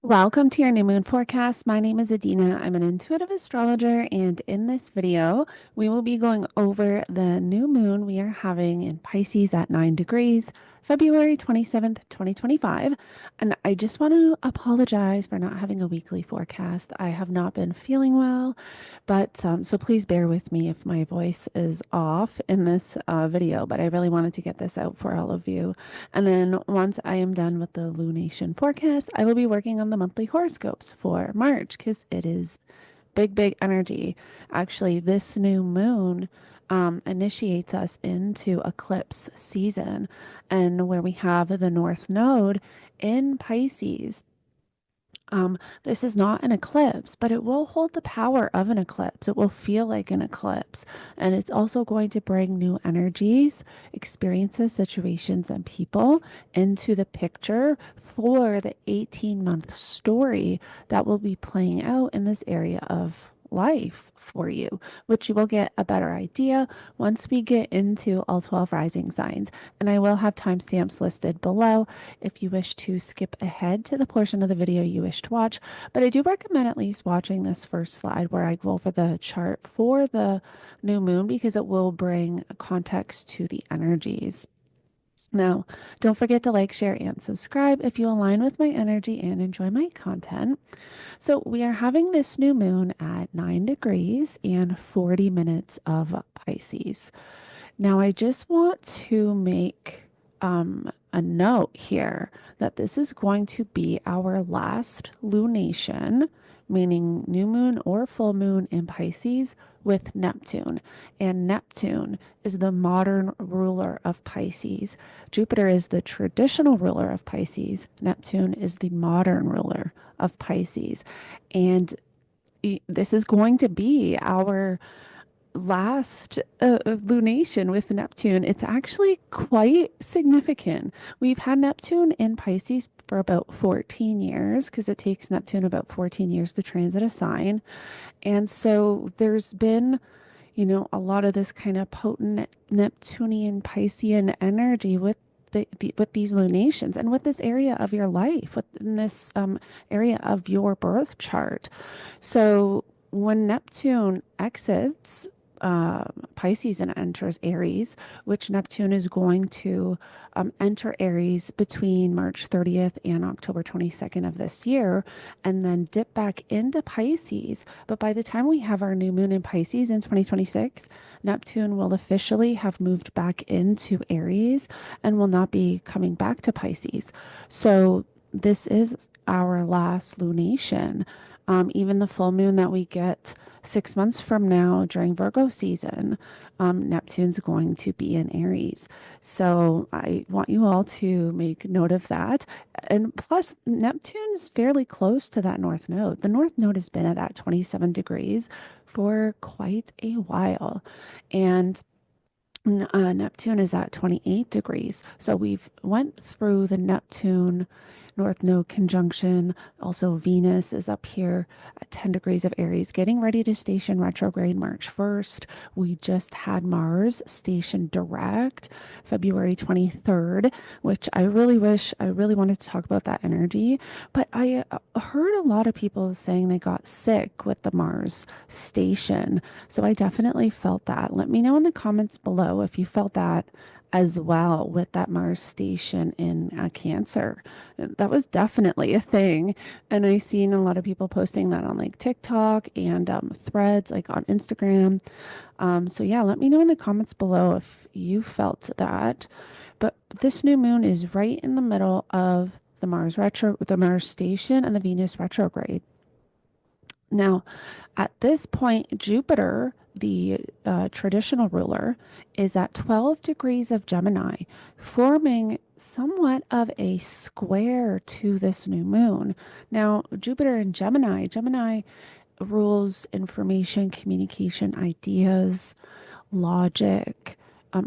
Welcome to your new moon forecast. My name is Adeana. I'm an intuitive astrologer, and in this video, we will be going over the new moon we are having in Pisces at 9 degrees, February 27th, 2025. And I just want to apologize for not having a weekly forecast. I have not been feeling well, but so please bear with me if my voice is off in this video, but I really wanted to get this out for all of you. And then once I am done with the lunation forecast, I will be working on the monthly horoscopes for March because it is big, big energy. Actually, this new moon initiates us into eclipse season, and where we have the North Node in Pisces. This is not an eclipse, but it will hold the power of an eclipse. It will feel like an eclipse. And it's also going to bring new energies, experiences, situations, and people into the picture for the 18-month story that will be playing out in this area of life for you, which you will get a better idea once we get into all 12 rising signs. And I will have timestamps listed below if you wish to skip ahead to the portion of the video you wish to watch. But I do recommend at least watching this first slide where I go over the chart for the new moon because it will bring context to the energies. Now, don't forget to like, share, and subscribe if you align with my energy and enjoy my content. So, we are having this new moon at 9 degrees and 40 minutes of Pisces. Now, I just want to make a note here that this is going to be our last lunation, meaning new moon or full moon in Pisces with Neptune. And Neptune is the modern ruler of Pisces. Jupiter is the traditional ruler of Pisces. Neptune is the modern ruler of Pisces. And this is going to be our last lunation with Neptune. It's actually quite significant. We've had Neptune in Pisces for about 14 years because it takes Neptune about 14 years to transit a sign. And so there's been, a lot of this kind of potent Neptunian Piscean energy with with these lunations and with this area of your life, within this area of your birth chart. So when Neptune exits Pisces and enters Aries, which Neptune is going to enter Aries between March 30th and October 22nd of this year, and then dip back into Pisces. But by the time we have our new moon in Pisces in 2026, Neptune will officially have moved back into Aries and will not be coming back to Pisces. So this is our last lunation. Even the full moon that we get 6 months from now during Virgo season, Neptune's going to be in Aries. So I want you all to make note of that. And plus, Neptune's fairly close to that North Node. The North Node has been at that 27 degrees for quite a while. And Neptune is at 28 degrees. So we've went through the Neptune North Node conjunction. Also, Venus is up here at 10 degrees of Aries, getting ready to station retrograde March 1st. We just had Mars station direct February 23rd, which I really wanted to talk about that energy. But I heard a lot of people saying they got sick with the Mars station. So I definitely felt that. Let me know in the comments below if you felt that as well with that Mars station in Cancer. That was definitely a thing. And I've seen a lot of people posting that on like TikTok and threads, like on Instagram. So yeah, let me know in the comments below if you felt that. But this new moon is right in the middle of the Mars station and the Venus retrograde. Now, at this point, Jupiter, the traditional ruler, is at 12 degrees of Gemini, forming somewhat of a square to this new moon. Now, Jupiter in Gemini, Gemini rules information, communication, ideas, logic.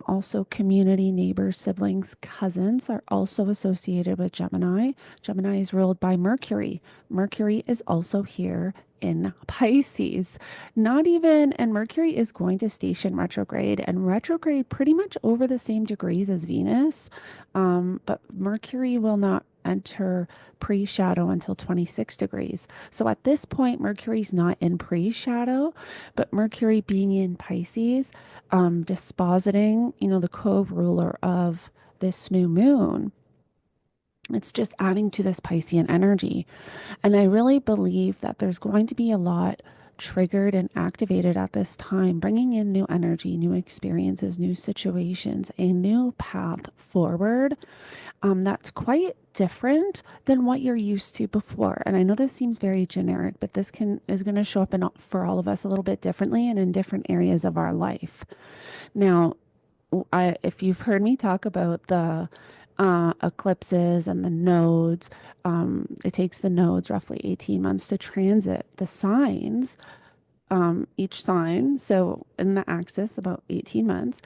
Also, community, neighbors, siblings, cousins are also associated with Gemini. Gemini is ruled by Mercury. Mercury is also here in Pisces. Not even, and Mercury is going to station retrograde and retrograde pretty much over the same degrees as Venus. But Mercury will not enter pre-shadow until 26 degrees. So at this point, Mercury's not in pre-shadow, but Mercury being in Pisces, dispositing, the co-ruler of this new moon, it's just adding to this Piscean energy. And I really believe that there's going to be a lot triggered and activated at this time, bringing in new energy, new experiences, new situations, a new path forward, that's quite different than what you're used to before. And I know this seems very generic, but this is going to show up for all of us a little bit differently and in different areas of our life. Now, if you've heard me talk about the eclipses and the nodes, it takes the nodes roughly 18 months to transit the signs, each sign. So in the axis, about 18 months.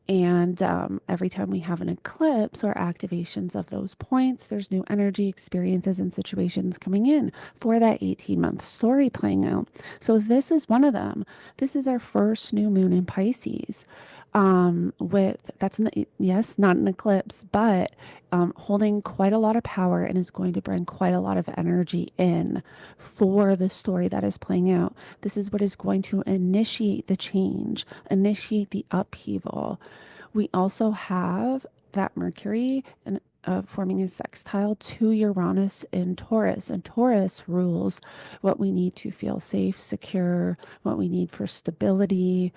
And every time we have an eclipse or activations of those points, there's new energy, experiences, and situations coming in for that 18-month story playing out. So this is one of them. This is our first new moon in Pisces. Yes, not an eclipse, but holding quite a lot of power and is going to bring quite a lot of energy in for the story that is playing out. This is what is going to initiate the change, initiate the upheaval. We also have that Mercury and forming a sextile to Uranus in Taurus. And Taurus rules what we need to feel safe, secure, what we need for stability,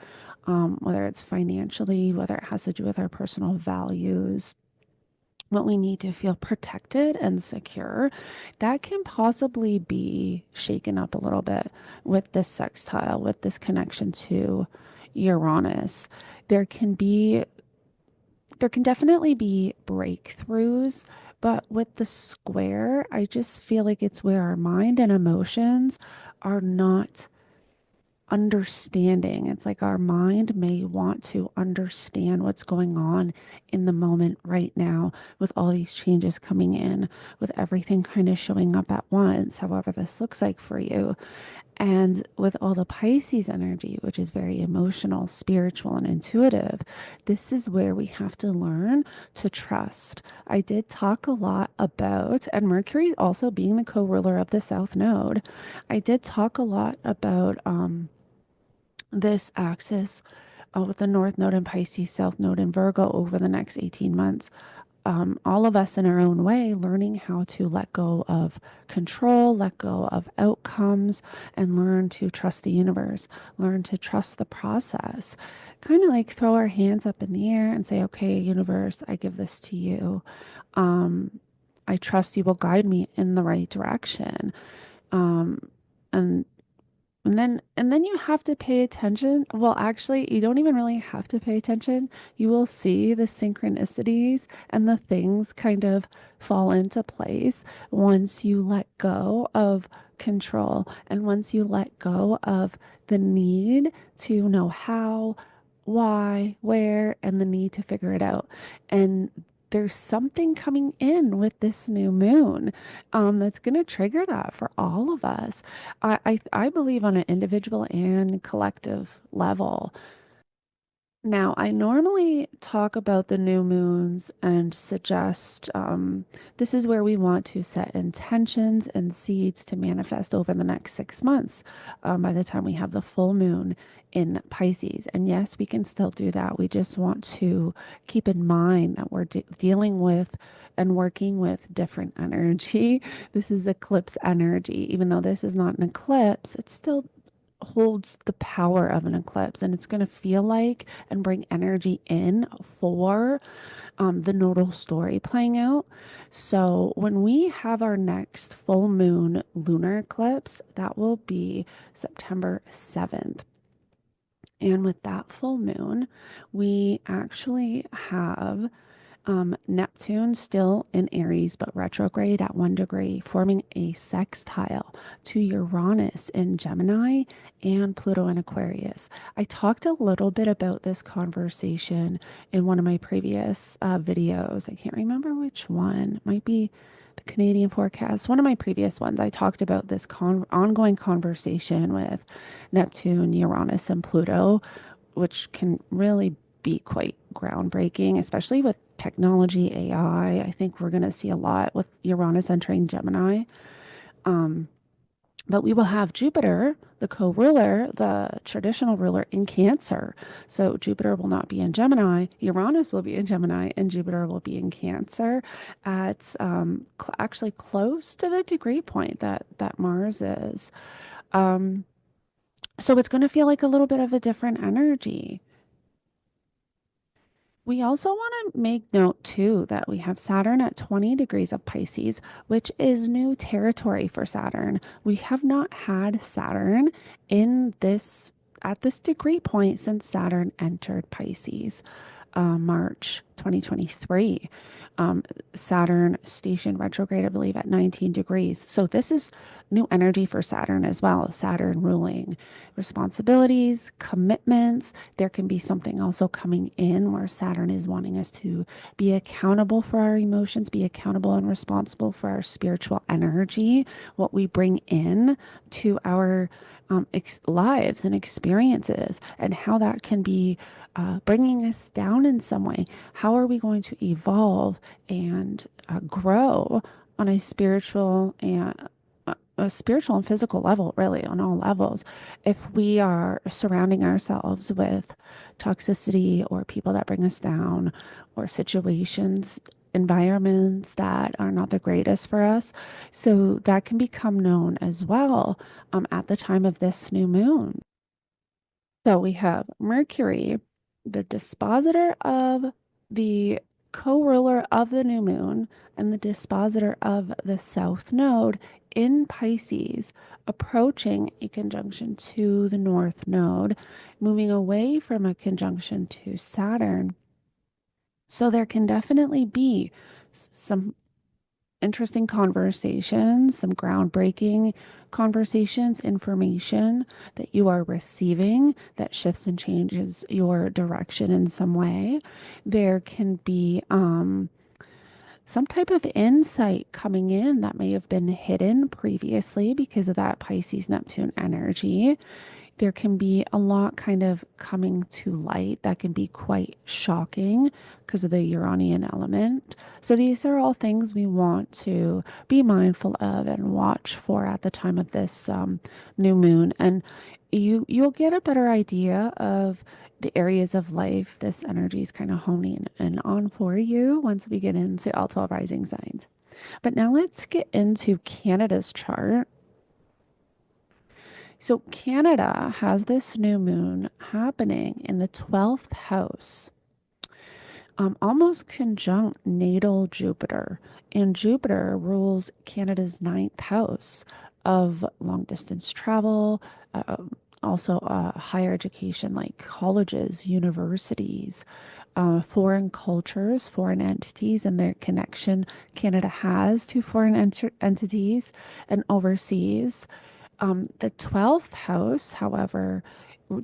whether it's financially, whether it has to do with our personal values, what we need to feel protected and secure. That can possibly be shaken up a little bit with this sextile, with this connection to Uranus. There can be there can definitely be breakthroughs, but with the square, I just feel like it's where our mind and emotions are not understanding. It's like our mind may want to understand what's going on in the moment right now with all these changes coming in, with everything kind of showing up at once, however this looks like for you. And with all the Pisces energy, which is very emotional, spiritual, and intuitive, this is where we have to learn to trust. I did talk a lot about, and Mercury also being the co-ruler of the South Node, I did talk a lot about this axis with the North Node in Pisces, South Node in Virgo over the next 18 months. All of us in our own way, learning how to let go of control, let go of outcomes, and learn to trust the universe, learn to trust the process. Kind of like throw our hands up in the air and say, okay, universe, I give this to you. I trust you will guide me in the right direction. Um, and and then you have to pay attention. Well, actually, you don't even really have to pay attention. You will see the synchronicities and the things kind of fall into place once you let go of control and once you let go of the need to know how, why, where, and the need to figure it out. And there's something coming in with this new moon, that's going to trigger that for all of us. I believe on an individual and collective level. Now, I normally talk about the new moons and suggest this is where we want to set intentions and seeds to manifest over the next 6 months, by the time we have the full moon in Pisces. And yes, we can still do that. We just want to keep in mind that we're dealing with and working with different energy. This is eclipse energy. Even though this is not an eclipse, it's still holds the power of an eclipse, and it's going to feel like and bring energy in for the nodal story playing out. So when we have our next full moon lunar eclipse, that will be September 7th. And with that full moon, we actually have Neptune still in Aries, but retrograde at 1 degree, forming a sextile to Uranus in Gemini and Pluto in Aquarius. I talked a little bit about this conversation in one of my previous videos. I can't remember which one. It might be the Canadian forecast. One of my previous ones, I talked about this ongoing conversation with Neptune, Uranus, and Pluto, which can really be quite groundbreaking, especially with technology, AI. I think we're going to see a lot with Uranus entering Gemini. Um, but we will have Jupiter, the co-ruler, the traditional ruler, in Cancer. So Jupiter will not be in Gemini. Uranus will be in Gemini, and Jupiter will be in Cancer at actually close to the degree point that Mars is. Um, so it's going to feel like a little bit of a different energy. We also want to make note too that we have Saturn at 20 degrees of Pisces, which is new territory for Saturn. We have not had Saturn in this at this degree point since Saturn entered Pisces, March 2023. Um, Saturn stationed retrograde, I believe, at 19 degrees. So this is new energy for Saturn as well. Saturn ruling responsibilities, commitments. There can be something also coming in where Saturn is wanting us to be accountable for our emotions, be accountable and responsible for our spiritual energy, what we bring in to our lives and experiences, and how that can be bringing us down in some way. How are we going to evolve and grow on a spiritual and physical level, really, on all levels, if we are surrounding ourselves with toxicity or people that bring us down or situations, environments that are not the greatest for us. So that can become known as well at the time of this new moon. So we have Mercury, the dispositor of the co-ruler of the new moon and the dispositor of the south node in Pisces, approaching a conjunction to the north node, moving away from a conjunction to Saturn. So there can definitely be some interesting conversations, some groundbreaking conversations, information that you are receiving that shifts and changes your direction in some way. There can be some type of insight coming in that may have been hidden previously because of that Pisces Neptune energy. There can be a lot kind of coming to light that can be quite shocking because of the Uranian element. So these are all things we want to be mindful of and watch for at the time of this new moon. And you'll get a better idea of the areas of life this energy is kind of honing in on for you once we get into all 12 rising signs. But now let's get into Canada's chart. So Canada has this new moon happening in the 12th house, almost conjunct natal Jupiter. And Jupiter rules Canada's ninth house of long distance travel, uh, also higher education like colleges, universities, foreign cultures, foreign entities, and their connection Canada has to foreign entities and overseas. The 12th house, however,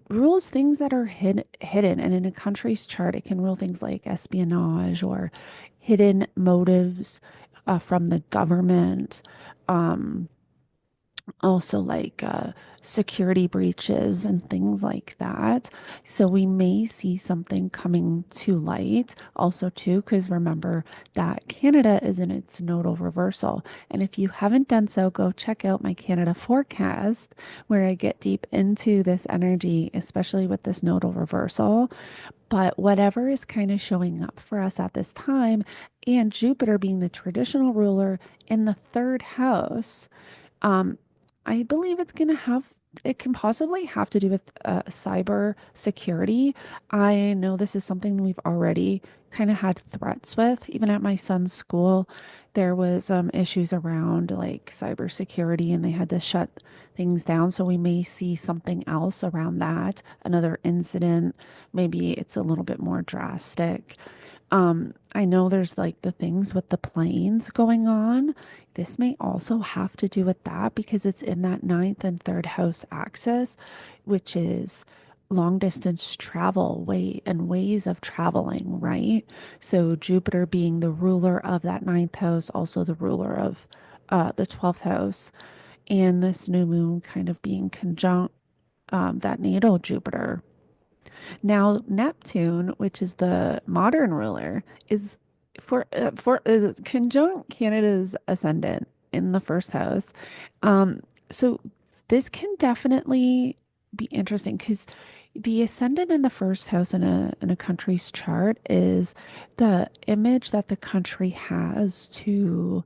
rules things that are hidden. And in a country's chart, it can rule things like espionage or hidden motives from the government. Um, Also like security breaches and things like that. So we may see something coming to light also too, because remember that Canada is in its nodal reversal. And if you haven't done so, go check out my Canada forecast where I get deep into this energy, especially with this nodal reversal. But whatever is kind of showing up for us at this time, and Jupiter being the traditional ruler in the third house, um, I believe it can possibly have to do with cyber security. I know this is something we've already kind of had threats with. Even at my son's school, there was issues around like cyber security and they had to shut things down. So we may see something else around that, another incident. Maybe it's a little bit more drastic. I know there's like the things with the planes going on. This may also have to do with that because it's in that ninth and third house axis, which is long distance travel way and ways of traveling, right? So Jupiter being the ruler of that ninth house, also the ruler of the 12th house, and this new moon kind of being conjunct that natal Jupiter. Now, Neptune, which is the modern ruler, is for is conjunct Canada's ascendant in the first house. Um, so this can definitely be interesting because the ascendant in the first house in a country's chart is the image that the country has to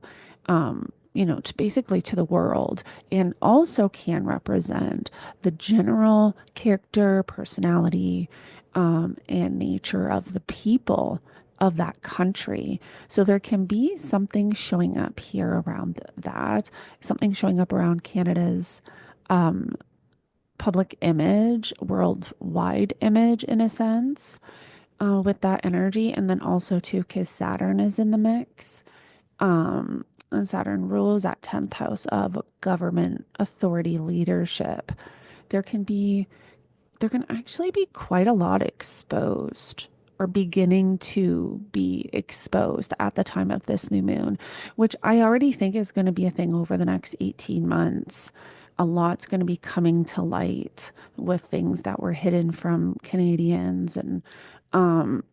to basically to the world, and also can represent the general character, personality, and nature of the people of that country. So there can be something showing up here around that, something showing up around Canada's um, public image, worldwide image in a sense, with that energy. And then also too, because Saturn is in the mix. And Saturn rules that 10th house of government, authority, leadership. There can be there can actually be quite a lot exposed or beginning to be exposed at the time of this new moon, which I already think is going to be a thing over the next 18 months. A lot's going to be coming to light with things that were hidden from Canadians and um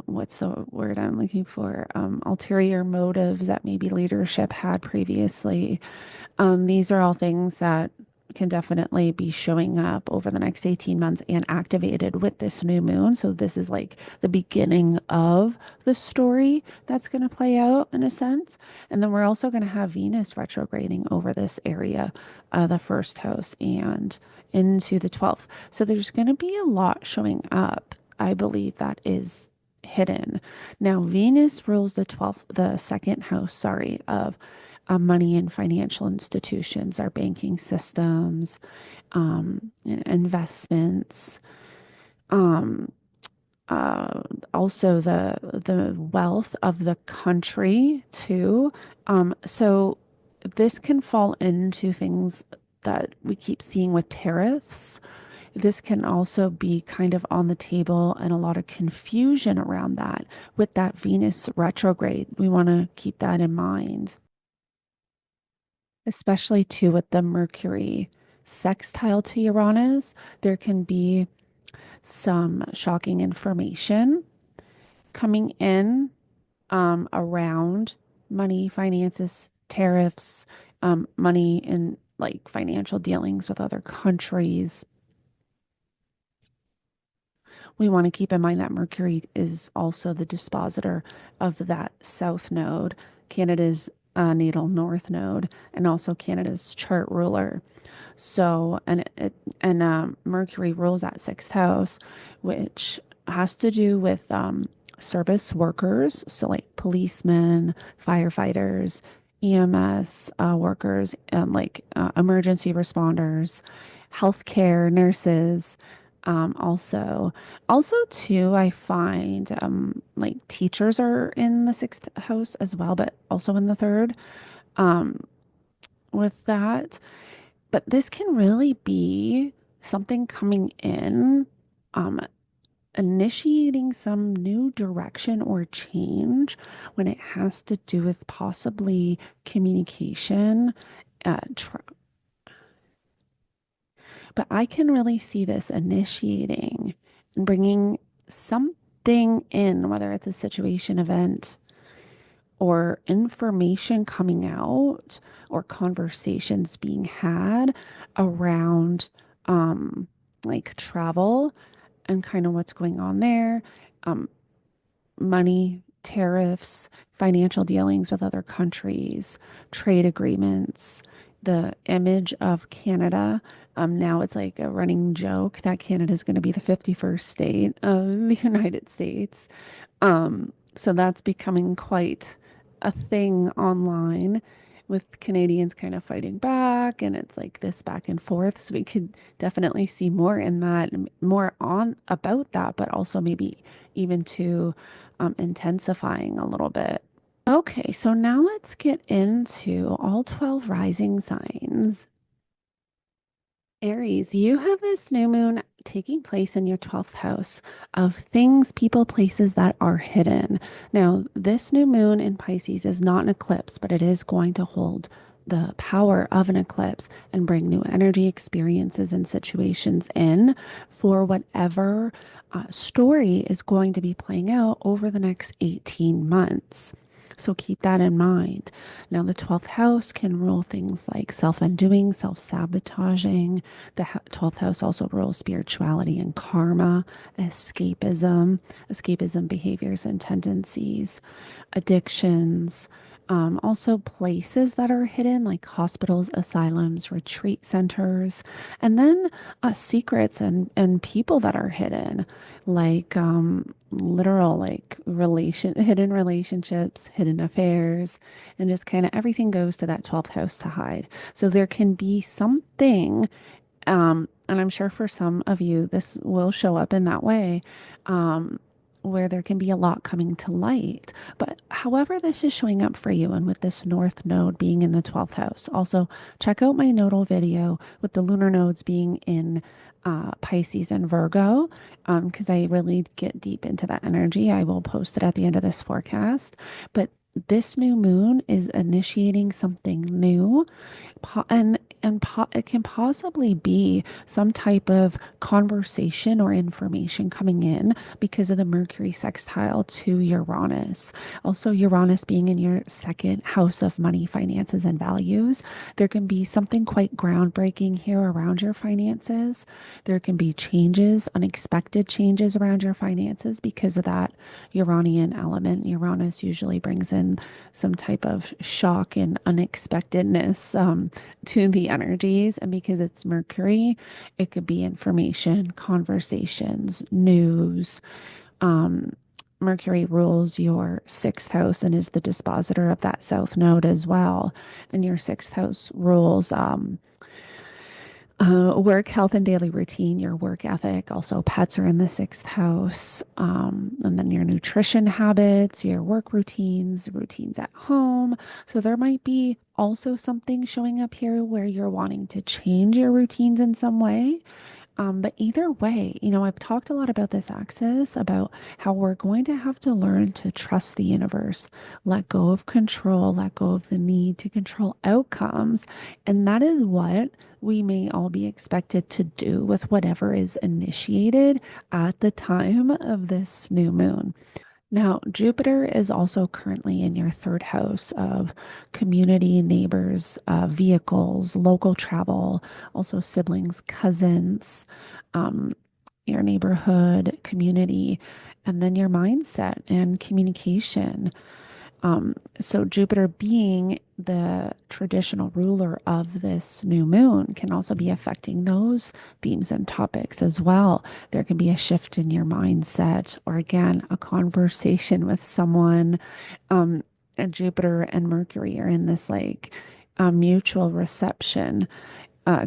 what's the word I'm looking for? Ulterior motives that maybe leadership had previously. These are all things that can definitely be showing up over the next 18 months and activated with this new moon. So this is like the beginning of the story that's going to play out in a sense. And then we're also going to have Venus retrograding over this area, the first house and into the 12th. So there's going to be a lot showing up. I believe that is hidden. Now, Venus rules the 12th, the second house, sorry, of money and financial institutions, our banking systems, investments, um, uh, also the wealth of the country too. So this can fall into things that we keep seeing with tariffs. This can also be kind of on the table and a lot of confusion around that with that Venus retrograde. We want to keep that in mind, especially too with the Mercury sextile to Uranus. There can be some shocking information coming in around money, finances, tariffs, money and like financial dealings with other countries. We want to keep in mind that Mercury is also the dispositor of that south node, Canada's natal north node, and also Canada's chart ruler. So, Mercury rules that sixth house, which has to do with service workers. So, like policemen, firefighters, EMS workers, and emergency responders, healthcare nurses. Also too, I find like teachers are in the sixth house as well, but also in the third. Um, with that. But this can really be something coming in, um, initiating some new direction or change when it has to do with possibly communication. But I can really see this initiating and bringing something in, whether it's a situation, event, or information coming out or conversations being had around like travel and kind of what's going on there, um, money, tariffs, financial dealings with other countries, trade agreements, the image of Canada. Now it's like a running joke that Canada is going to be the 51st state of the United States. So that's becoming quite a thing online with Canadians kind of fighting back, and it's like this back and forth. So we could definitely see more in that, and more on about that, but also maybe even to intensifying a little bit. Okay, so now let's get into all 12 rising signs. Aries, you have this new moon taking place in your 12th house of things, people, places that are hidden. Now, this new moon in Pisces is not an eclipse, but it is going to hold the power of an eclipse and bring new energy experiences and situations in for whatever story is going to be playing out over the next 18 months. So keep that in mind. Now, the 12th house can rule things like self undoing, self sabotaging. The 12th house also rules spirituality and karma, escapism behaviors and tendencies, addictions, also places that are hidden like hospitals, asylums, retreat centers, and then secrets and people that are hidden, like literal like hidden relationships, hidden affairs, and just kind of everything goes to that 12th house to hide. So there can be something, and I'm sure for some of you, this will show up in that way, um, where there can be a lot coming to light. But however this is showing up for you, and with this North Node being in the 12th house, also check out my nodal video with the lunar nodes being in Pisces and Virgo, because I really get deep into that energy. I will post it at the end of this forecast. But this new moon is initiating something new, it can possibly be some type of conversation or information coming in because of the Mercury sextile to Uranus. Also, Uranus being in your second house of money, finances, and values. There can be something quite groundbreaking here around your finances. There can be changes, unexpected changes around your finances because of that Uranian element. Uranus usually brings in some type of shock and unexpectedness to the energies. And because it's Mercury, it could be information, conversations, news. Um, Mercury rules your sixth house and is the dispositor of that south node as well. And your sixth house rules work, health, and daily routine, your work ethic. Also, pets are in the sixth house. And then your nutrition habits, your work routines, routines at home. So there might be also something showing up here where you're wanting to change your routines in some way. But either way, I've talked a lot about this axis, about how we're going to have to learn to trust the universe, let go of control, let go of the need to control outcomes. And that is what we may all be expected to do with whatever is initiated at the time of this new moon. Now, Jupiter is also currently in your third house of community, neighbors, vehicles, local travel, also siblings, cousins, um, your neighborhood, community, and then your mindset and communication. So Jupiter being the traditional ruler of this new moon can also be affecting those themes and topics as well. There can be a shift in your mindset, or again, a conversation with someone. And Jupiter and Mercury are in this like mutual reception,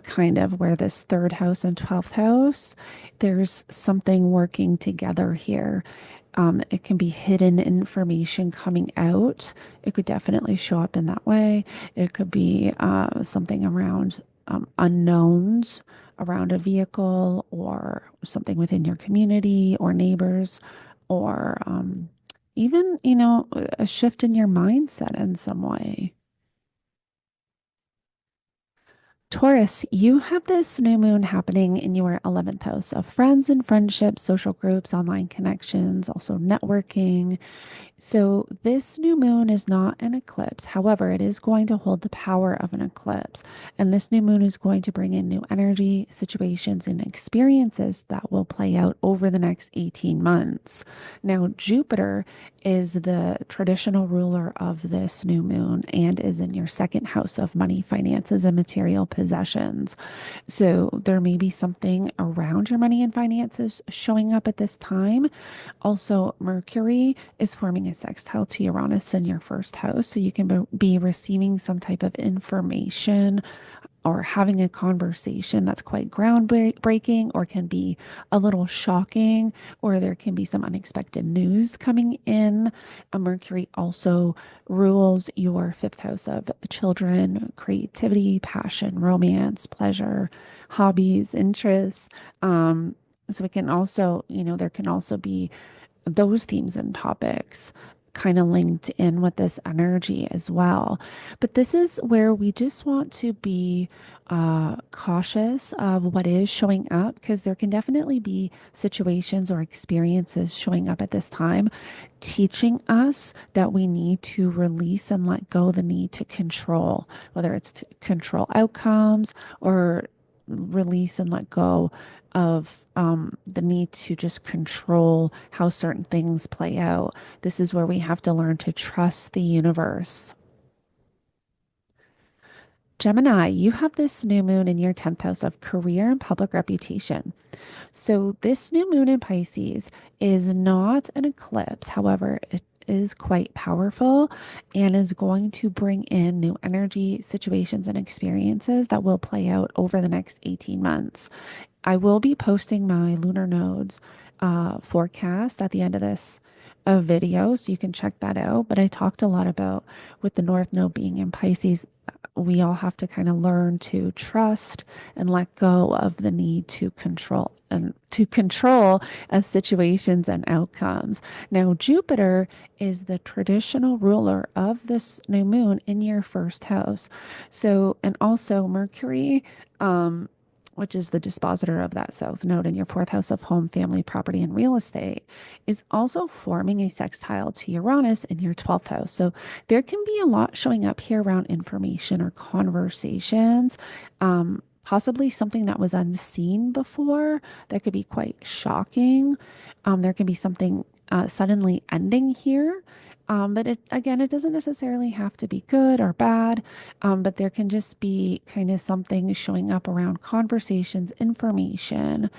kind of where this third house and 12th house, there's something working together here. It can be hidden information coming out. It could definitely show up in that way. It could be something around unknowns around a vehicle or something within your community or neighbors, or even, a shift in your mindset in some way. Taurus, you have this new moon happening in your 11th house of friends and friendships, social groups, online connections, also networking. So, this new moon is not an eclipse. However, it is going to hold the power of an eclipse. And this new moon is going to bring in new energy, situations, and experiences that will play out over the next 18 months. Now, Jupiter is the traditional ruler of this new moon and is in your second house of money, finances, and material possessions. So, there may be something around your money and finances showing up at this time. Also, Mercury is forming a sextile to Uranus in your first house. So you can be receiving some type of information or having a conversation that's quite groundbreaking or can be a little shocking, or there can be some unexpected news coming in. A Mercury also rules your fifth house of children, creativity, passion, romance, pleasure, hobbies, interests. So it can also, there can also be those themes and topics kind of linked in with this energy as well. But this is where we just want to be cautious of what is showing up, because there can definitely be situations or experiences showing up at this time teaching us that we need to release and let go the need to control, whether it's to control outcomes or release and let go of the need to just control how certain things play out. This is where we have to learn to trust the universe. Gemini, you have this new moon in your 10th house of career and public reputation. So, this new moon in Pisces is not an eclipse. However, it is quite powerful and is going to bring in new energy, situations, and experiences that will play out over the next 18 months. I will be posting my lunar nodes forecast at the end of this video, so you can check that out. But I talked a lot about with the North Node being in Pisces, we all have to kind of learn to trust and let go of the need to control situations and outcomes. Now, Jupiter is the traditional ruler of this new moon in your first house. So, and also Mercury, which is the dispositor of that south node in your fourth house of home, family, property, and real estate, is also forming a sextile to Uranus in your 12th house. So there can be a lot showing up here around information or conversations, possibly something that was unseen before that could be quite shocking. There can be something suddenly ending here. But it doesn't necessarily have to be good or bad, but there can just be kind of something showing up around conversations, information,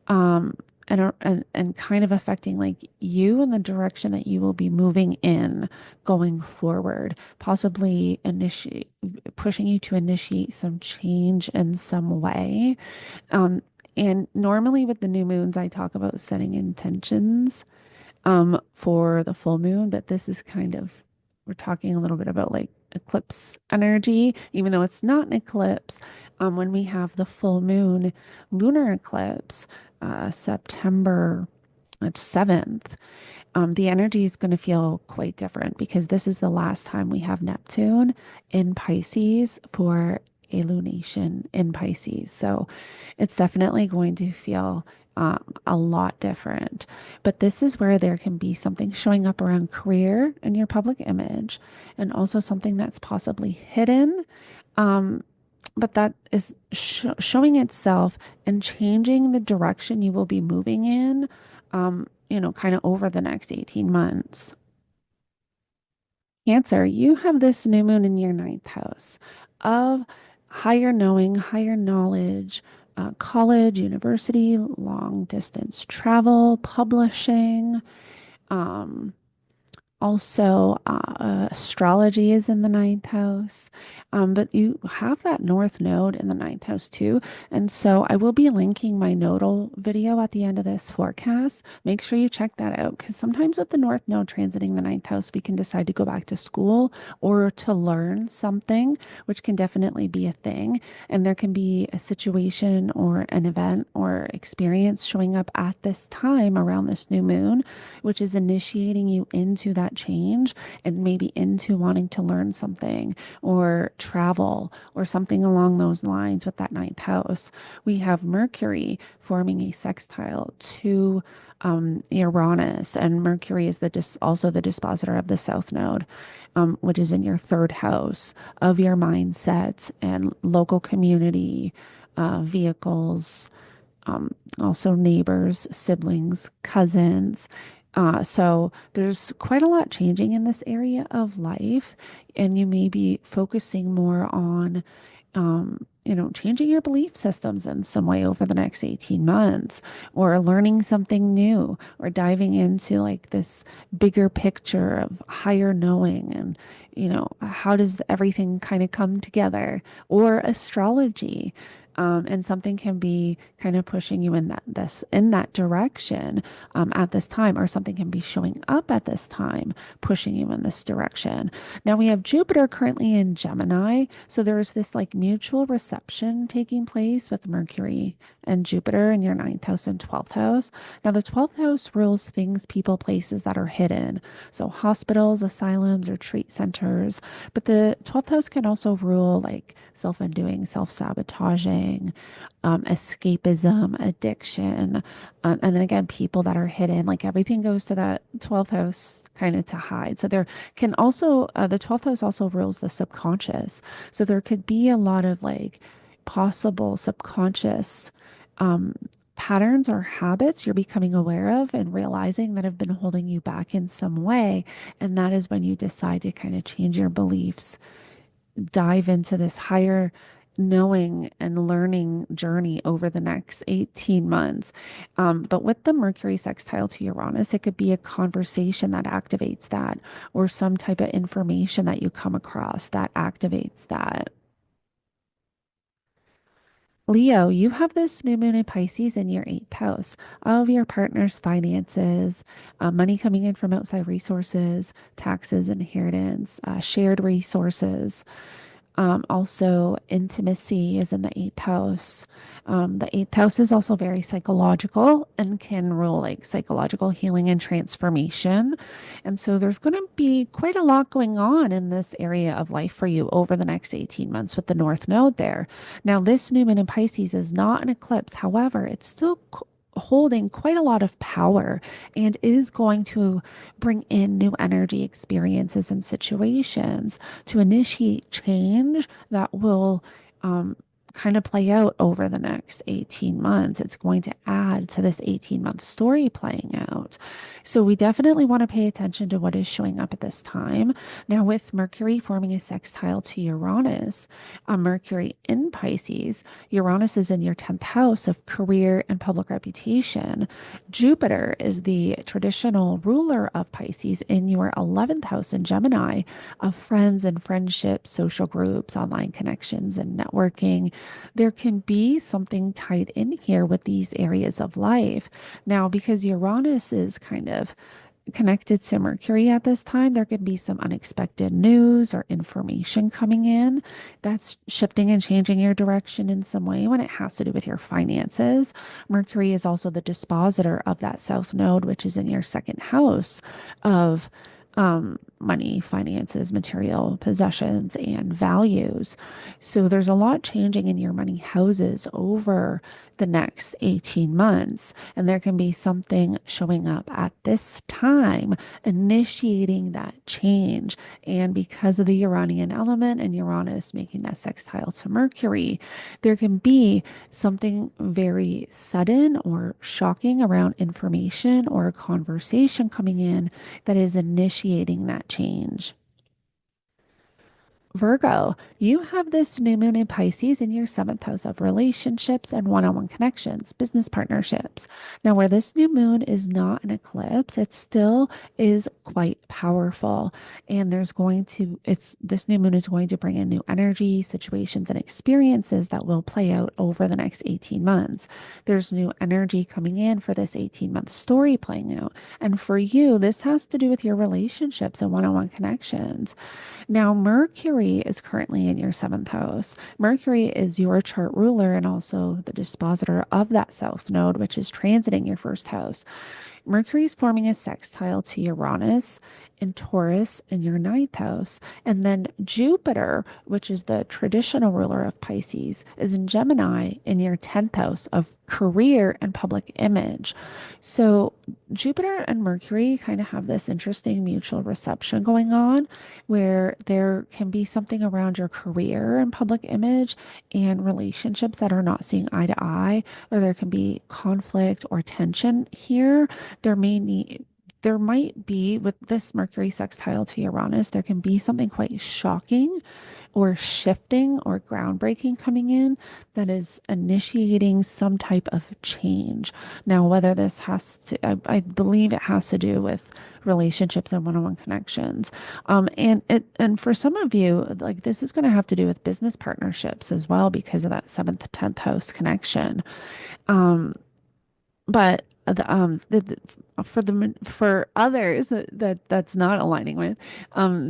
um, and kind of affecting like you and the direction that you will be moving in going forward, possibly initiate pushing you to initiate some change in some way. Um, and normally with the new moons, I talk about setting intentions for the full moon, but this is kind of, we're talking a little bit about like eclipse energy, even though it's not an eclipse. When we have the full moon lunar eclipse, September 7th, the energy is going to feel quite different because this is the last time we have Neptune in Pisces for a lunation in Pisces. So it's definitely going to feel a lot different. But this is where there can be something showing up around career and your public image, and also something that's possibly hidden. Um, but that is showing itself and changing the direction you will be moving in, kind of over the next 18 months. Cancer, you have this new moon in your ninth house of higher knowing, higher knowledge, college, university, long distance travel, publishing. Um, Also, astrology is in the ninth house, but you have that north node in the ninth house too. And so I will be linking my nodal video at the end of this forecast. Make sure you check that out because sometimes with the north node transiting the ninth house, we can decide to go back to school or to learn something, which can definitely be a thing. And there can be a situation or an event or experience showing up at this time around this new moon, which is initiating you into that change and maybe into wanting to learn something or travel or something along those lines with that ninth house. We have Mercury forming a sextile to Uranus, and Mercury is also the dispositor of the south node, which is in your third house of your mindset and local community, vehicles, also neighbors, siblings, cousins. So there's quite a lot changing in this area of life, and you may be focusing more on, changing your belief systems in some way over the next 18 months, or learning something new, or diving into like this bigger picture of higher knowing and, how does everything kind of come together, or astrology. And something can be kind of pushing you in that direction at this time, or something can be showing up at this time, pushing you in this direction. Now we have Jupiter currently in Gemini, so there is this like mutual reception taking place with Mercury and Jupiter in your ninth house and 12th house. Now, the 12th house rules things, people, places that are hidden. So, hospitals, asylums, retreat centers. But the 12th house can also rule like self undoing, self sabotaging, escapism, addiction. And then again, people that are hidden, like everything goes to that 12th house kind of to hide. So there can also, the 12th house also rules the subconscious. So there could be a lot of like possible subconscious um, patterns or habits you're becoming aware of and realizing that have been holding you back in some way. And that is when you decide to kind of change your beliefs, dive into this higher knowing and learning journey over the next 18 months. But with the Mercury sextile to Uranus, it could be a conversation that activates that, or some type of information that you come across that activates that. Leo, you have this new moon in Pisces in your eighth house of your partner's finances, money coming in from outside resources, taxes, inheritance, shared resources. Also, intimacy is in the eighth house. The eighth house is also very psychological and can rule like psychological healing and transformation. And so there's going to be quite a lot going on in this area of life for you over the next 18 months with the North Node there. Now, this new moon in Pisces is not an eclipse. However, it's still holding quite a lot of power and is going to bring in new energy experiences and situations to initiate change that will kind of play out over the next 18 months. It's going to add to this 18-month story playing out. So we definitely want to pay attention to what is showing up at this time. Now, with Mercury forming a sextile to Uranus, Mercury in Pisces, Uranus is in your 10th house of career and public reputation. Jupiter is the traditional ruler of Pisces in your 11th house in Gemini of friends and friendships, social groups, online connections, and networking. There can be something tied in here with these areas of life. Now, because Uranus is kind of connected to Mercury at this time, there could be some unexpected news or information coming in that's shifting and changing your direction in some way when it has to do with your finances. Mercury is also the dispositor of that South Node, which is in your second house of money, finances, material possessions, and values. So there's a lot changing in your money houses over the next 18 months. And there can be something showing up at this time, initiating that change. And because of the Uranian element and Uranus making that sextile to Mercury, there can be something very sudden or shocking around information or a conversation coming in that is initiating that change. Virgo, you have this new moon in Pisces in your seventh house of relationships and one-on-one connections, business partnerships. Now, where this new moon is not an eclipse, it still is quite powerful. And this new moon is going to bring in new energy, situations, and experiences that will play out over the next 18 months. There's new energy coming in for this 18-month story playing out. And for you, this has to do with your relationships and one-on-one connections. Now, Mercury is currently in your seventh house. Mercury is your chart ruler and also the dispositor of that South Node, which is transiting your first house. Mercury is forming a sextile to Uranus in Taurus in your ninth house. And then Jupiter, which is the traditional ruler of Pisces, is in Gemini in your 10th house of career and public image. So Jupiter and Mercury kind of have this interesting mutual reception going on where there can be something around your career and public image and relationships that are not seeing eye to eye, or there can be conflict or tension here. There might be with this Mercury sextile to Uranus, there can be something quite shocking or shifting or groundbreaking coming in that is initiating some type of change. Now, whether this has to, I believe it has to do with relationships and one-on-one connections. And for some of you, like this is going to have to do with business partnerships as well because of that seventh, 10th house connection. But for others that's not aligning with,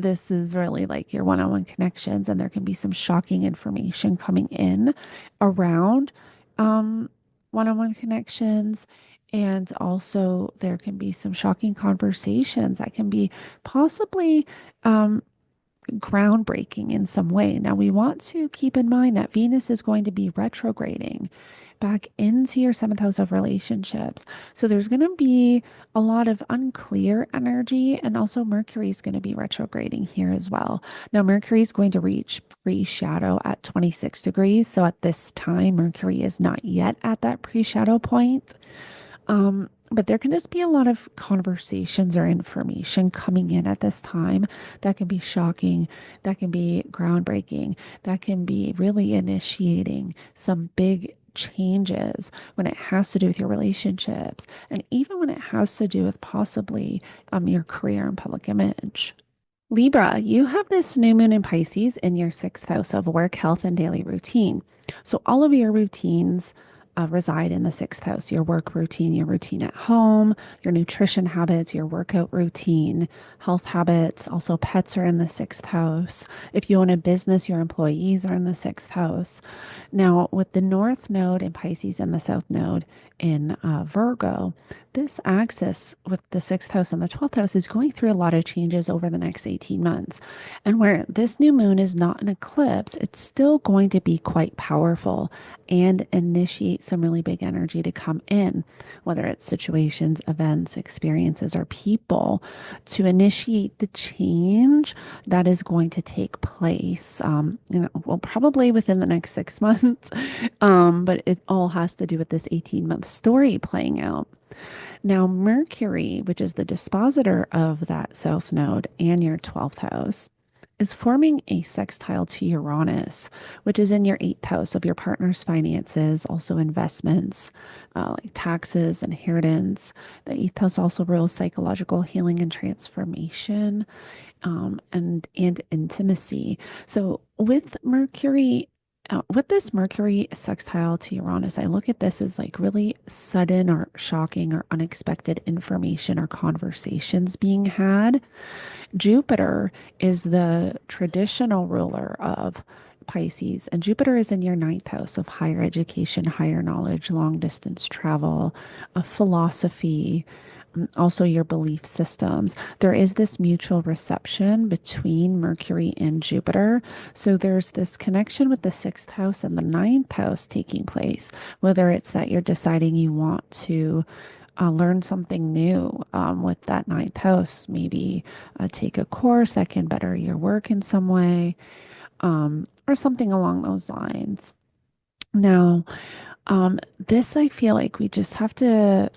this is really like your one-on-one connections, and there can be some shocking information coming in around um, one-on-one connections. And also, there can be some shocking conversations that can be possibly um, groundbreaking in some way. Now, we want to keep in mind that Venus is going to be retrograding back into your seventh house of relationships. So there's going to be a lot of unclear energy, and also Mercury is going to be retrograding here as well. Now, Mercury is going to reach pre-shadow at 26 degrees. So at this time, Mercury is not yet at that pre-shadow point. But there can just be a lot of conversations or information coming in at this time that can be shocking, that can be groundbreaking, that can be really initiating some big changes when it has to do with your relationships, and even when it has to do with possibly your career and public image. Libra, you have this new moon in Pisces in your sixth house of work, health, and daily routine. So all of your routines reside in the sixth house, your work routine, your routine at home, your nutrition habits, your workout routine, health habits. Also, pets are in the sixth house. If you own a business, your employees are in the sixth house. Now, with the North Node in Pisces and the South Node in Virgo, this axis with the sixth house and the 12th house is going through a lot of changes over the next 18 months. And where this new moon is not an eclipse, it's still going to be quite powerful and initiate some really big energy to come in, whether it's situations, events, experiences, or people, to initiate the change that is going to take place, well, probably within the next 6 months. But it all has to do with this 18-month story playing out. Now, Mercury, which is the dispositor of that south node and your 12th house, is forming a sextile to Uranus, which is in your eighth house of your partner's finances, also investments, like taxes, inheritance. The eighth house also rules psychological healing and transformation, and intimacy. So with this Mercury sextile to Uranus, I look at this as like really sudden or shocking or unexpected information or conversations being had. Jupiter is the traditional ruler of Pisces, and Jupiter is in your ninth house of higher education, higher knowledge, long distance travel, philosophy, also your belief systems. There is this mutual reception between Mercury and Jupiter. So there's this connection with the sixth house and the ninth house taking place, whether it's that you're deciding you want to learn something new with that ninth house, maybe take a course that can better your work in some way, or something along those lines. Now, this I feel like we just have to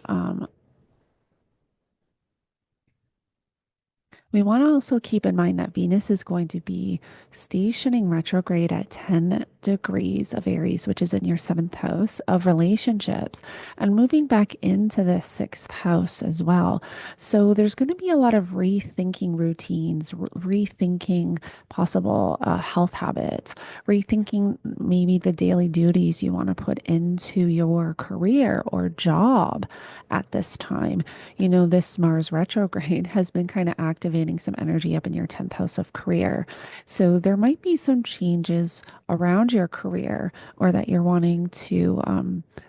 we want to also keep in mind that Venus is going to be stationing retrograde at 10 degrees of Aries, which is in your seventh house of relationships, and moving back into the sixth house as well. So there's going to be a lot of rethinking routines, rethinking possible health habits, rethinking maybe the daily duties you want to put into your career or job at this time. You know, this Mars retrograde has been kind of activating some energy up in your 10th house of career. So there might be some changes around your career or that you're wanting to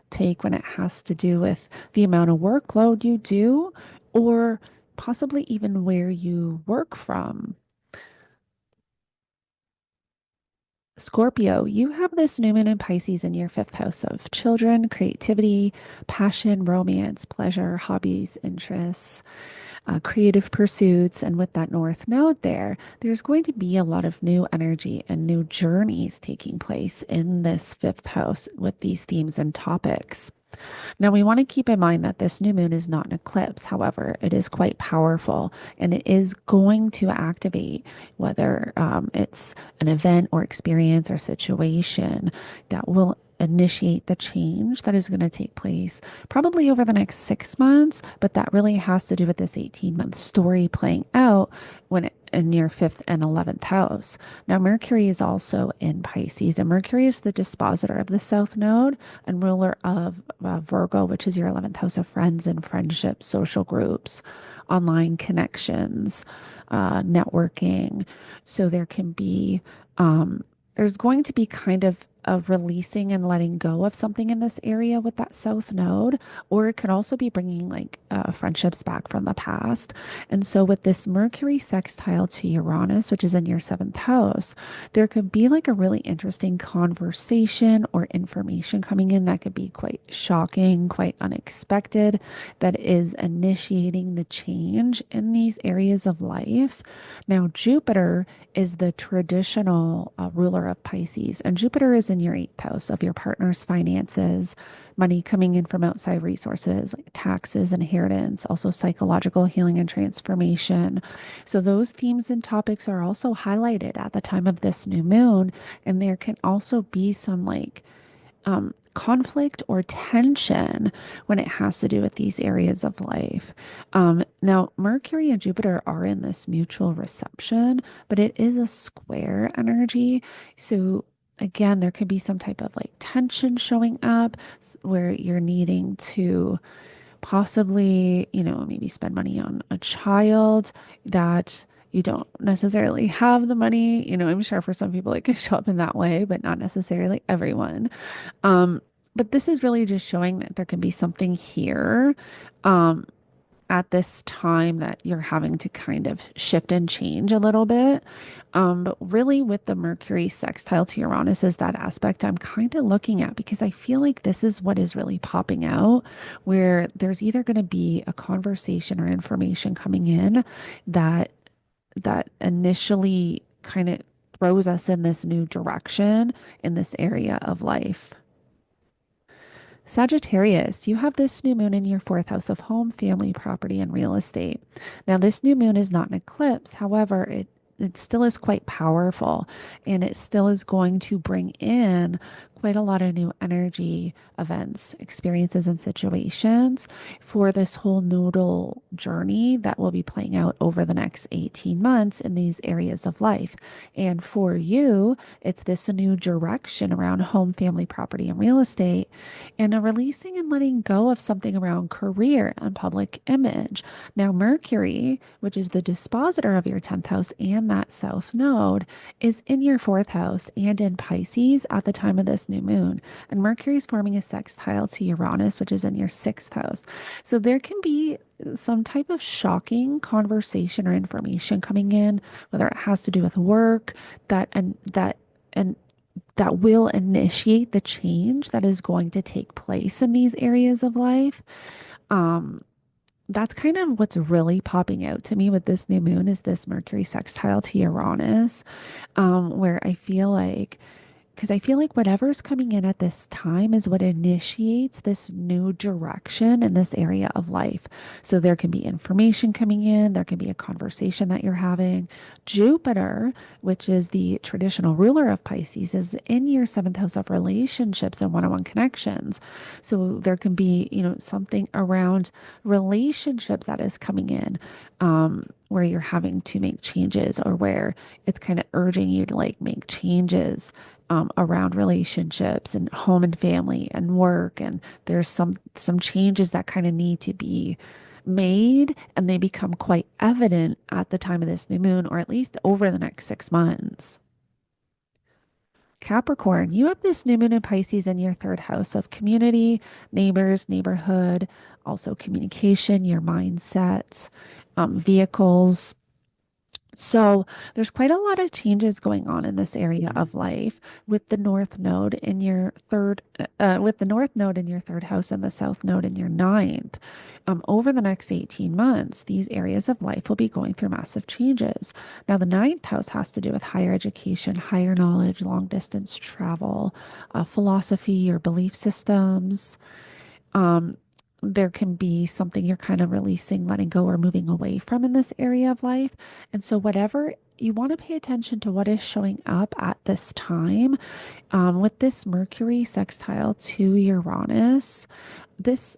take when it has to do with the amount of workload you do, or possibly even where you work from. Scorpio, you have this new moon in Pisces in your fifth house of children, creativity, passion, romance, pleasure, hobbies, interests, creative pursuits. And with that North Node there, there's going to be a lot of new energy and new journeys taking place in this fifth house with these themes and topics. Now, we want to keep in mind that this new moon is not an eclipse. However, it is quite powerful, and it is going to activate, whether it's an event or experience or situation that will initiate the change that is going to take place probably over the next 6 months. But that really has to do with this 18-month story playing out when in your fifth and 11th house. Now, Mercury is also in Pisces, and Mercury is the dispositor of the South Node and ruler of Virgo, which is your 11th house of friends and friendships, social groups, online connections, networking. So there can be, um, there's going to be kind of a releasing and letting go of something in this area with that South Node, or it could also be bringing like friendships back from the past. And so, with this Mercury sextile to Uranus, which is in your seventh house, there could be like a really interesting conversation or information coming in that could be quite shocking, quite unexpected, that is initiating the change in these areas of life. Now, Jupiter is the traditional ruler of Pisces, and Jupiter is in your eighth house of your partner's finances, money coming in from outside resources, like taxes, inheritance, also psychological healing and transformation. So, those themes and topics are also highlighted at the time of this new moon, and there can also be some like conflict or tension when it has to do with these areas of life. Now, Mercury and Jupiter are in this mutual reception, but it is a square energy. So, again, there could be some type of like tension showing up where you're needing to possibly, maybe spend money on a child that you don't necessarily have the money. I'm sure for some people it could show up in that way, but not necessarily everyone. Um, but this is really just showing that there can be something here um, at this time that you're having to kind of shift and change a little bit. But really, with the Mercury sextile to Uranus, is that aspect I'm kind of looking at because I feel like this is what is really popping out, where there's either going to be a conversation or information coming in that initially kind of throws us in this new direction in this area of life. Sagittarius, you have this new moon in your fourth house of home, family, property, and real estate. Now, this new moon is not an eclipse. However, it still is quite powerful and it still is going to bring in quite a lot of new energy, events, experiences, and situations for this whole nodal journey that will be playing out over the next 18 months in these areas of life. And for you, it's this new direction around home, family, property, and real estate, and a releasing and letting go of something around career and public image. Now, Mercury, which is the dispositor of your 10th house and that south node, is in your fourth house and in Pisces at the time of this new moon. And Mercury is forming a sextile to Uranus, which is in your sixth house. So there can be some type of shocking conversation or information coming in, whether it has to do with work, and that will initiate the change that is going to take place in these areas of life. Um, that's kind of what's really popping out to me with this new moon is this Mercury sextile to Uranus, where I feel like whatever's coming in at this time is what initiates this new direction in this area of life. So there can be information coming in, there can be a conversation that you're having. Jupiter, which is the traditional ruler of Pisces, is in your seventh house of relationships and one-on-one connections. So there can be, something around relationships that is coming in, where you're having to make changes or where it's kind of urging you to like make changes around relationships and home and family and work. And there's some changes that kind of need to be made, and they become quite evident at the time of this new moon, or at least over the next 6 months. Capricorn, you have this new moon in Pisces in your third house of community, neighbors, neighborhood, also communication, your mindset, vehicles. So there's quite a lot of changes going on in this area of life with the north node in your with the north node in your third house and the south node in your ninth. Over the next 18 months, these areas of life will be going through massive changes. Now, the ninth house has to do with higher education, higher knowledge, long distance travel, philosophy or belief systems. Um, there can be something you're kind of releasing, letting go, or moving away from in this area of life. And so, whatever you want to pay attention to what is showing up at this time with this Mercury sextile to Uranus, this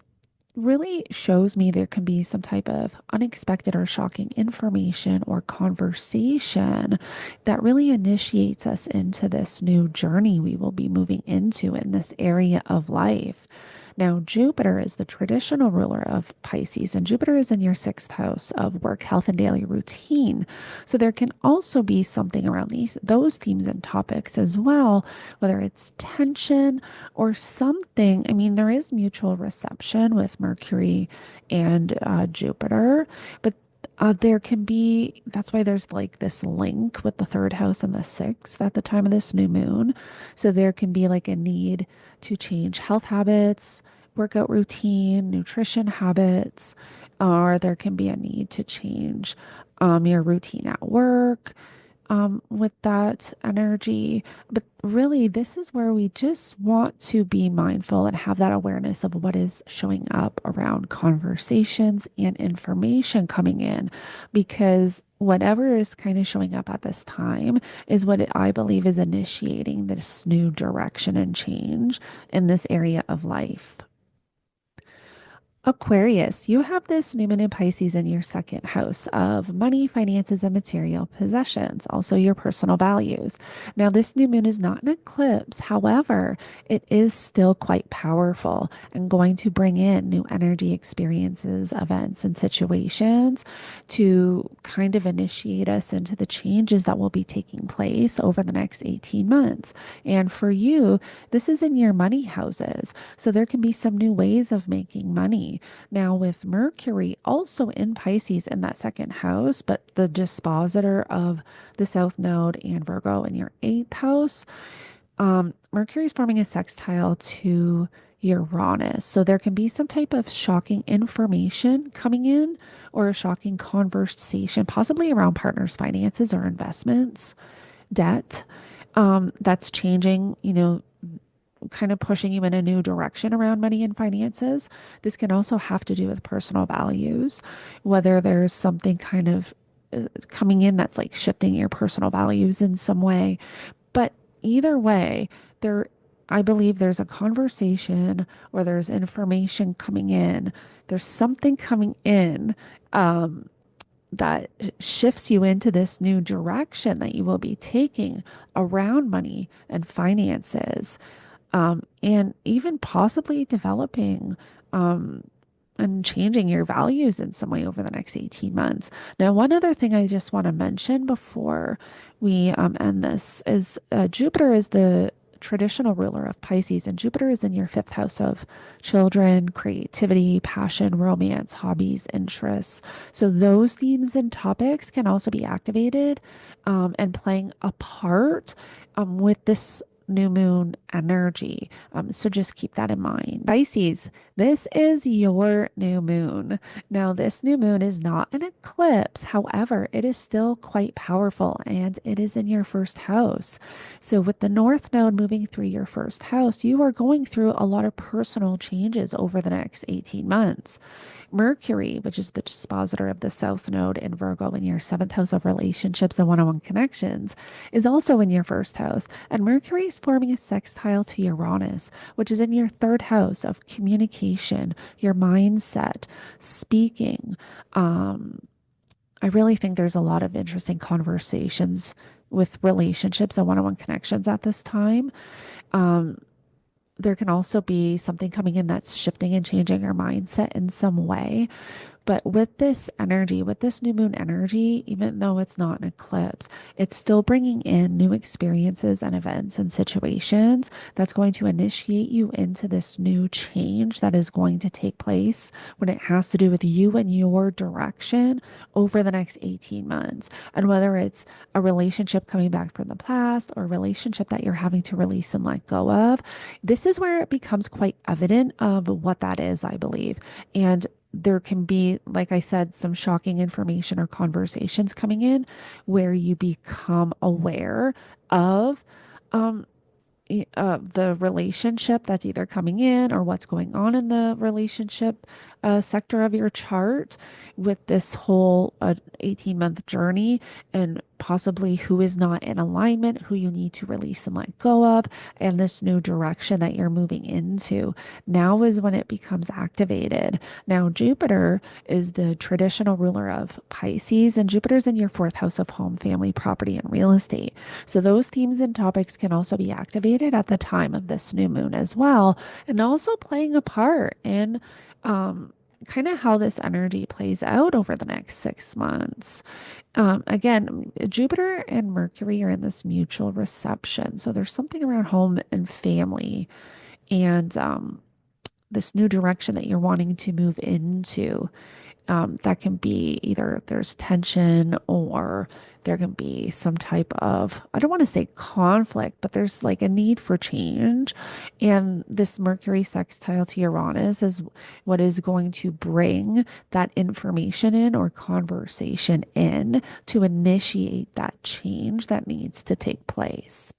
really shows me there can be some type of unexpected or shocking information or conversation that really initiates us into this new journey we will be moving into in this area of life. Now, Jupiter is the traditional ruler of Pisces, and Jupiter is in your sixth house of work, health, and daily routine. So there can also be something around those themes and topics as well, whether it's tension or something. I mean, there is mutual reception with Mercury and Jupiter, but there can be, that's why there's like this link with the third house and the sixth at the time of this new moon. So there can be like a need to change health habits, workout routine, nutrition habits, or there can be a need to change your routine at work with that energy. But really, this is where we just want to be mindful and have that awareness of what is showing up around conversations and information coming in, because whatever is kind of showing up at this time is what I believe is initiating this new direction and change in this area of life. Aquarius, you have this new moon in Pisces in your second house of money, finances, and material possessions, also your personal values. Now, this new moon is not an eclipse. However, it is still quite powerful and going to bring in new energy experiences, events, and situations to kind of initiate us into the changes that will be taking place over the next 18 months. And for you, this is in your money houses. So there can be some new ways of making money. Now, with Mercury also in Pisces in that second house, but the dispositor of the South Node and Virgo in your eighth house, Mercury is forming a sextile to Uranus. So there can be some type of shocking information coming in or a shocking conversation, possibly around partners' finances or investments, debt, that's changing, kind of pushing you in a new direction around money and finances. This can also have to do with personal values, whether there's something kind of coming in that's like shifting your personal values in some way. But either way, there, I believe there's a conversation or there's information coming in. There's something coming in that shifts you into this new direction that you will be taking around money and finances, and even possibly developing and changing your values in some way over the next 18 months. Now, one other thing I just want to mention before we end this is Jupiter is the traditional ruler of Pisces, and Jupiter is in your fifth house of children, creativity, passion, romance, hobbies, interests. So those themes and topics can also be activated and playing a part with this new moon energy. So just keep that in mind. Pisces, this is your new moon. Now, this new moon is not an eclipse. However, it is still quite powerful and it is in your first house. So with the North Node moving through your first house, you are going through a lot of personal changes over the next 18 months. Mercury, which is the dispositor of the South Node in Virgo in your seventh house of relationships and one-on-one connections, is also in your first house. And Mercury is forming a sextile to Uranus, which is in your third house of communication, your mindset, speaking. I really think there's a lot of interesting conversations with relationships and one-on-one connections at this time. Um, there can also be something coming in that's shifting and changing your mindset in some way. But with this energy, with this new moon energy, even though it's not an eclipse, it's still bringing in new experiences and events and situations that's going to initiate you into this new change that is going to take place when it has to do with you and your direction over the next 18 months. And whether it's a relationship coming back from the past or a relationship that you're having to release and let go of, this is where it becomes quite evident of what that is, I believe. And there can be, like I said, some shocking information or conversations coming in where you become aware of um, the relationship that's either coming in or what's going on in the relationship sector of your chart with this whole 18-month journey, and possibly who is not in alignment, who you need to release and let go of, and this new direction that you're moving into. Now is when it becomes activated. Now, Jupiter is the traditional ruler of Pisces, and Jupiter's in your fourth house of home, family, property, and real estate. So those themes and topics can also be activated at the time of this new moon as well, and also playing a part in kind of how this energy plays out over the next 6 months. Again, Jupiter and Mercury are in this mutual reception. So there's something around home and family and this new direction that you're wanting to move into. That can be either there's tension or there can be some type of, I don't want to say conflict, but there's like a need for change. And this Mercury sextile to Uranus is what is going to bring that information in or conversation in to initiate that change that needs to take place.